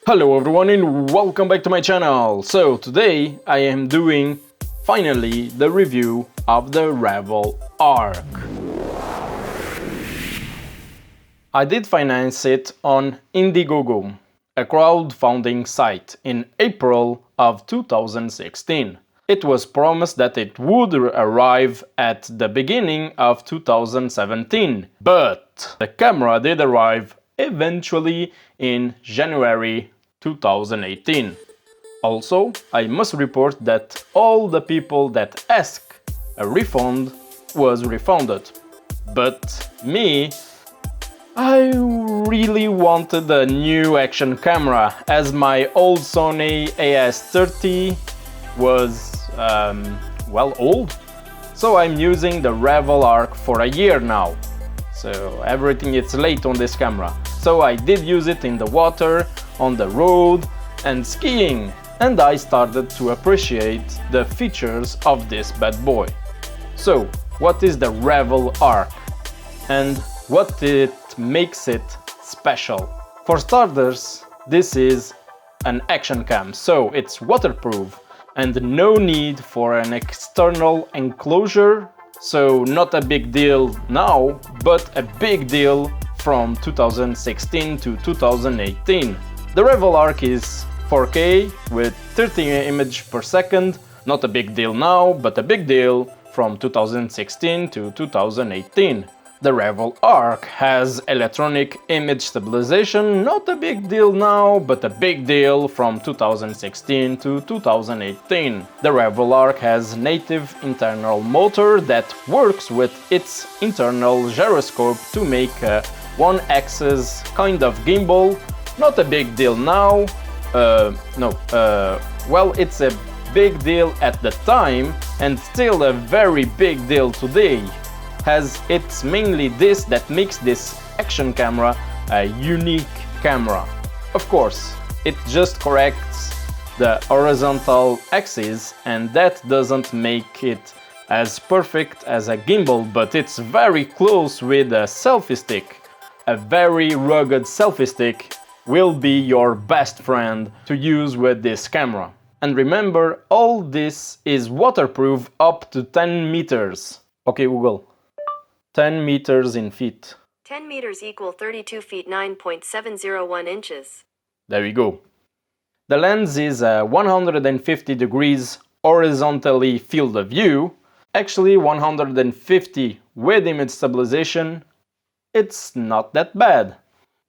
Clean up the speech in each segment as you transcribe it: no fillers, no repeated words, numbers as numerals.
Hello everyone and welcome back to my channel. So today I am doing finally the review of the Revl Arc. I did finance it on Indiegogo, a crowdfunding site, in April of 2016. It was promised that it would arrive at the beginning of 2017, but the camera did arrive eventually in January 2018. Also, I must report that all the people that asked a refund was refunded. But me, I really wanted a new action camera, as my old Sony AS30 was, old. So I'm using the Revl Arc for a year now. So everything is late on this camera. So I did use it in the water, on the road and skiing, and I started to appreciate the features of this bad boy. So what is the Revl Arc and what it makes it special? For starters, this is an action cam, so it's waterproof and no need for an external enclosure. So not a big deal now, but a big deal from 2016 to 2018. The Revl Arc is 4K with 30 images per second, not a big deal now, but a big deal from 2016 to 2018. The Revl Arc has electronic image stabilization, not a big deal now, but a big deal from 2016 to 2018. The Revl Arc has native internal motor that works with its internal gyroscope to make a one-axis kind of gimbal. Not a big deal now, it's a big deal at the time and still a very big deal today, as it's mainly this that makes this action camera a unique camera. Of course, it just corrects the horizontal axis and that doesn't make it as perfect as a gimbal, but it's very close with a selfie stick. A very rugged selfie stick will be your best friend to use with this camera. And remember, all this is waterproof up to 10 meters. Okay, Google. 10 meters in feet. 10 meters equal 32 feet 9.701 inches. There we go. The lens is a 150 degrees horizontally field of view. Actually 150 with image stabilization. It's not that bad.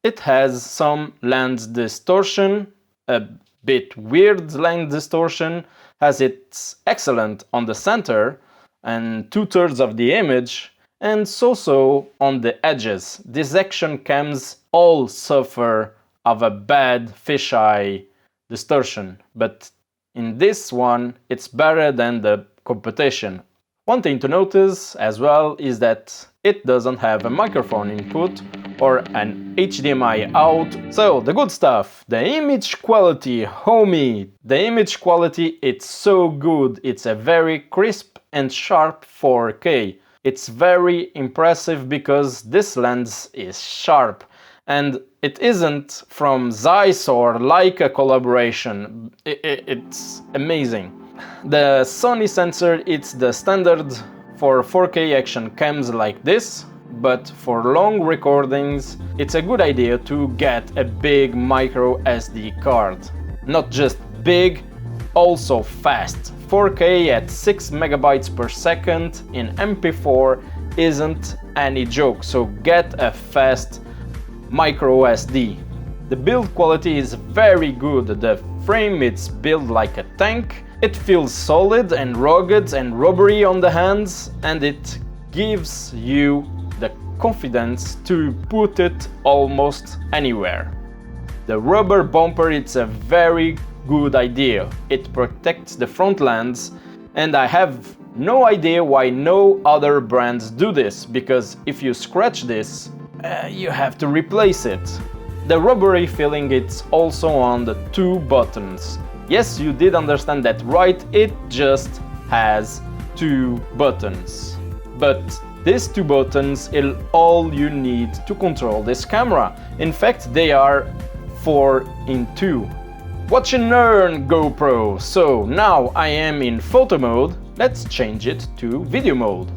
It has some lens distortion, a bit weird lens distortion, as it's excellent on the center and 2/3 of the image, and so on the edges. These action cams all suffer of a bad fisheye distortion, but in this one it's better than the competition. One thing to notice as well is that it doesn't have a microphone input or an HDMI out. So the good stuff, the image quality, homie, the image quality, it's so good. It's a very crisp and sharp 4K. It's very impressive because this lens is sharp and it isn't from Zeiss or Leica collaboration. It's amazing. The Sony sensor, it's the standard for 4K action cams like this, but for long recordings it's a good idea to get a big micro SD card. Not just big, also fast. 4K at 6 megabytes per second in MP4 isn't any joke, so get a fast micro SD. The build quality is very good. The frame is built like a tank. It feels solid and rugged and rubbery on the hands, and it gives you the confidence to put it almost anywhere. The rubber bumper, it's a very good idea. It protects the front lens, and I have no idea why no other brands do this, because if you scratch this, you have to replace it. The rubbery feeling, it's also on the two buttons. Yes, you did understand that right, it just has two buttons. But these two buttons are all you need to control this camera. In fact, they are 4:2. Watch and learn, GoPro! So now I am in photo mode, let's change it to video mode.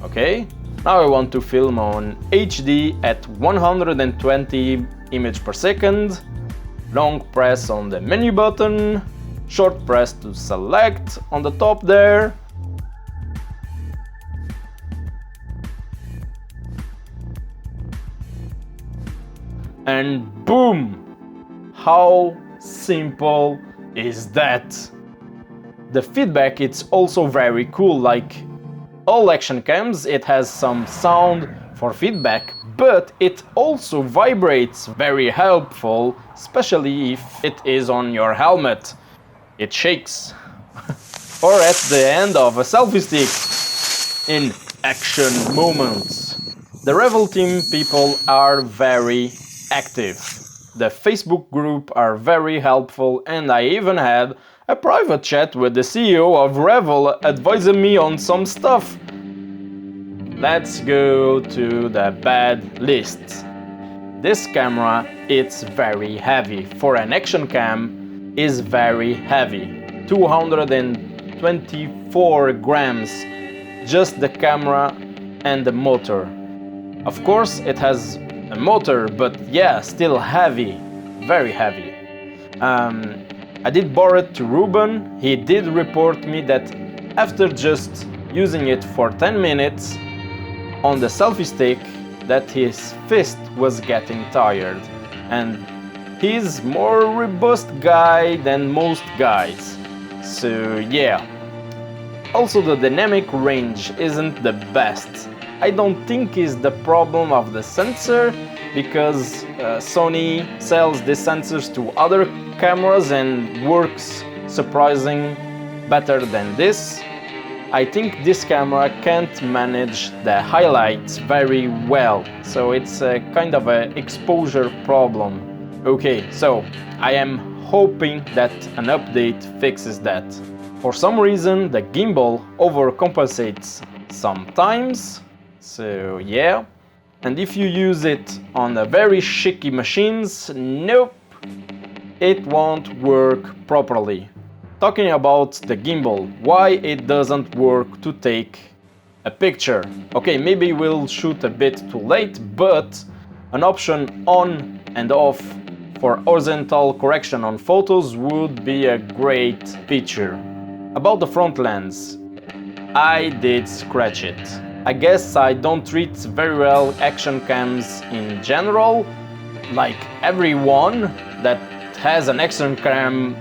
Okay, now I want to film on HD at 120 images per second. Long press on the menu button, short press to select on the top there. And boom! How simple is that? The feedback it's also very cool, like all action cams it has some sound for feedback, but it also vibrates, very helpful, especially if it is on your helmet. It shakes. Or at the end of a selfie stick in action moments. The Revl team people are very active. The Facebook group are very helpful, and I even had a private chat with the CEO of Revl advising me on some stuff. Let's go to the bad list. This camera, it's very heavy. For an action cam, is very heavy. 224 grams, just the camera and the motor. Of course, it has a motor, but yeah, still heavy, very heavy. I did borrow it to Ruben. He did report me that after just using it for 10 minutes on the selfie stick, that his fist was getting tired. And he's more robust guy than most guys. So yeah. Also the dynamic range isn't the best. I don't think it's the problem of the sensor, because Sony sells these sensors to other cameras and works surprising better than this. I think this camera can't manage the highlights very well, so it's a kind of an exposure problem. Okay, so I am hoping that an update fixes that. For some reason the gimbal overcompensates sometimes. So yeah, and if you use it on a very shaky machines, nope, it won't work properly. Talking about the gimbal, why it doesn't work to take a picture. Okay, maybe we'll shoot a bit too late, but an option on and off for horizontal correction on photos would be a great feature. About the front lens, I did scratch it. I guess I don't treat very well action cams in general, like everyone that has an action cam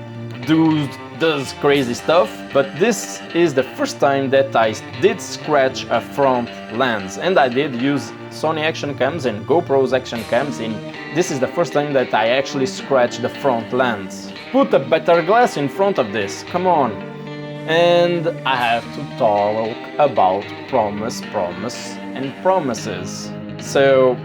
does crazy stuff, but this is the first time that I did scratch a front lens, and I did use Sony action cams and GoPro's action cams, and this is the first time that I actually scratched the front lens. Put a better glass in front of this, come on. And I have to talk about promise, and promises. So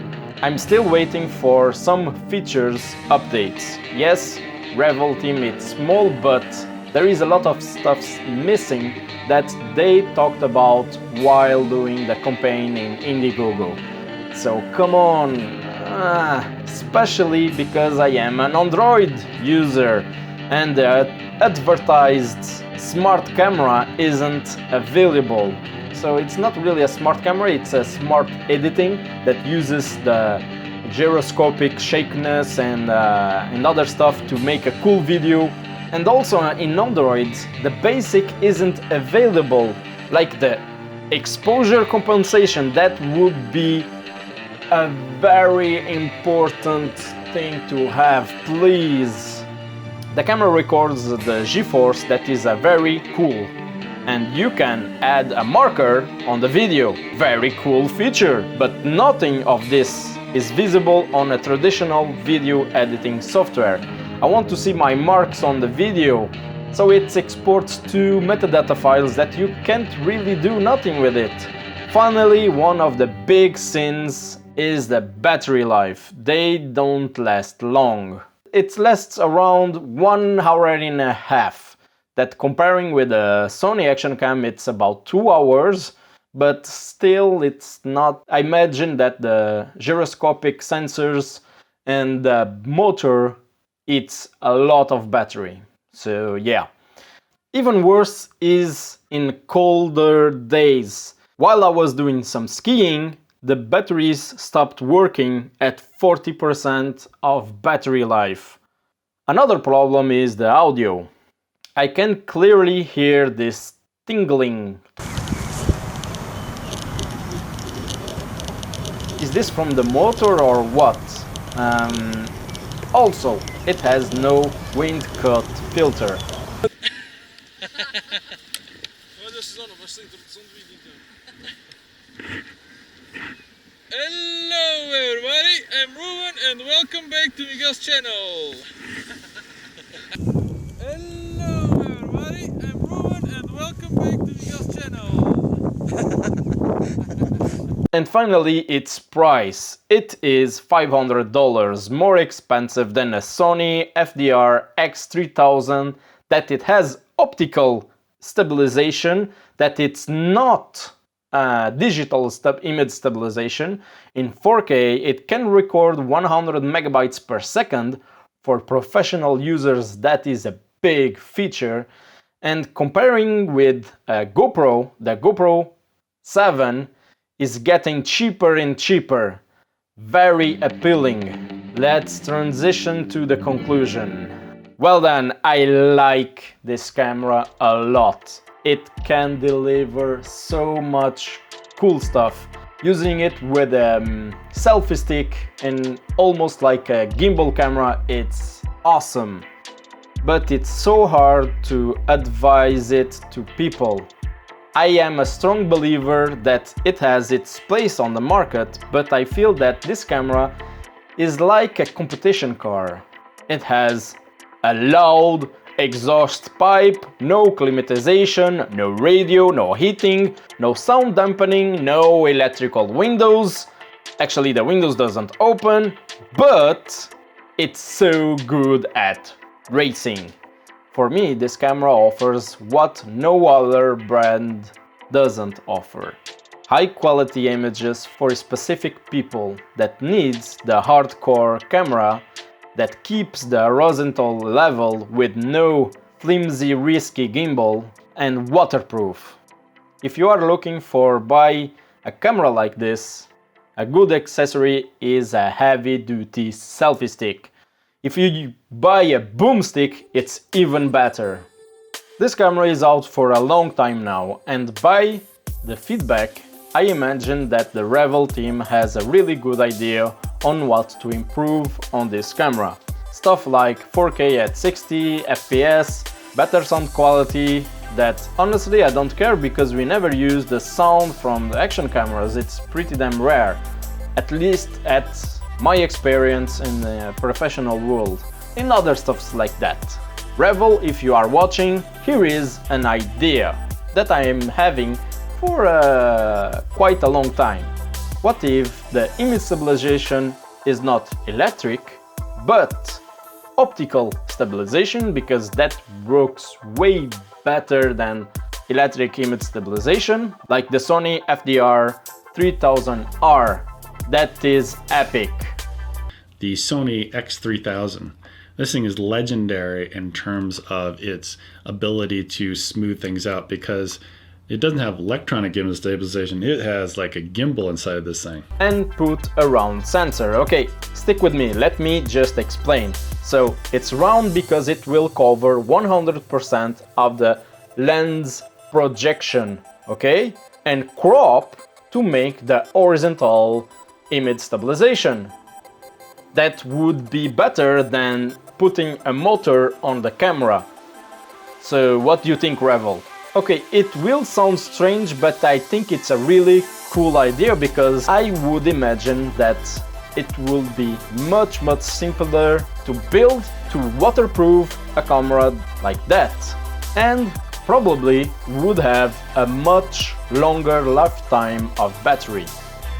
I'm still waiting for some features updates. Yes, Revl team it's small, but there is a lot of stuff missing that they talked about while doing the campaign in Indiegogo. So come on, especially because I am an Android user and the advertised smart camera isn't available. So it's not really a smart camera, it's a smart editing that uses the gyroscopic shakiness and other stuff to make a cool video. And also in Android, the basic isn't available, like the exposure compensation. That would be a very important thing to have, please. The camera records the G-force, that is a very cool. And you can add a marker on the video, very cool feature, but nothing of this is visible on a traditional video editing software. I want to see my marks on the video, so it exports two metadata files that you can't really do nothing with it. Finally, one of the big sins is the battery life. They don't last long. It lasts around 1 hour and a half. That comparing with a Sony action cam, it's about 2 hours, but still it's not. I imagine that the gyroscopic sensors and the motor eats a lot of battery. So yeah. Even worse is in colder days. While I was doing some skiing, the batteries stopped working at 40% of battery life. Another problem is the audio. I can clearly hear this tingling. Is this from the motor or what? Also, it has no wind cut filter. Hello everybody, I'm Ruben and welcome back to Miguel's channel. Hello everybody, I'm Ruben and welcome back to Miguel's channel. And finally, its price. It is $500 more expensive than a Sony FDR X3000, that it has optical stabilization, that it's not digital image stabilization. In 4K, it can record 100 megabytes per second. For professional users, that is a big feature. And comparing with GoPro, the GoPro 7 is getting cheaper and cheaper. Very appealing. Let's transition to the conclusion. Well then, I like this camera a lot. It can deliver so much cool stuff. Using it with a selfie stick and almost like a gimbal camera, it's awesome. But it's so hard to advise it to people. I am a strong believer that it has its place on the market, but I feel that this camera is like a competition car. It has a loud exhaust pipe, no climatization, no radio, no heating, no sound dampening, no electrical windows. Actually, the windows doesn't open, but it's so good at racing. For me, this camera offers what no other brand doesn't offer. High quality images for specific people that needs the hardcore camera that keeps the horizontal level with no flimsy risky gimbal and waterproof. If you are looking for buy a camera like this, a good accessory is a heavy-duty selfie stick. If you buy a boomstick, it's even better. This camera is out for a long time now, and by the feedback, I imagine that the Revl team has a really good idea on what to improve on this camera. Stuff like 4K at 60 FPS, better sound quality, that honestly I don't care because we never use the sound from the action cameras, it's pretty damn rare. At least at my experience in the professional world, and other stuffs like that. Revl, if you are watching, here is an idea that I am having for quite a long time. What if the image stabilization is not electric, but optical stabilization, because that works way better than electric image stabilization, like the Sony FDR 3000R. That is epic. The Sony X3000. This thing is legendary in terms of its ability to smooth things out because it doesn't have electronic image stabilization, it has like a gimbal inside of this thing. And put a round sensor. Okay, stick with me, let me just explain. So it's round because it will cover 100% of the lens projection, okay? And crop to make the horizontal image stabilization. That would be better than putting a motor on the camera. So what do you think, Revl? Okay, it will sound strange, but I think it's a really cool idea because I would imagine that it will be much simpler to build, to waterproof a camera like that, and probably would have a much longer lifetime of battery.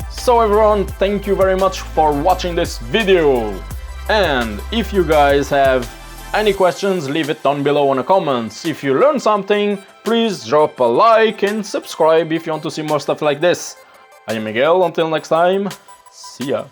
So everyone, thank you very much for watching this video, and if you guys have any questions, leave it down below in the comments. If you learned something, please drop a like and subscribe if you want to see more stuff like this. I am Miguel, until next time, see ya.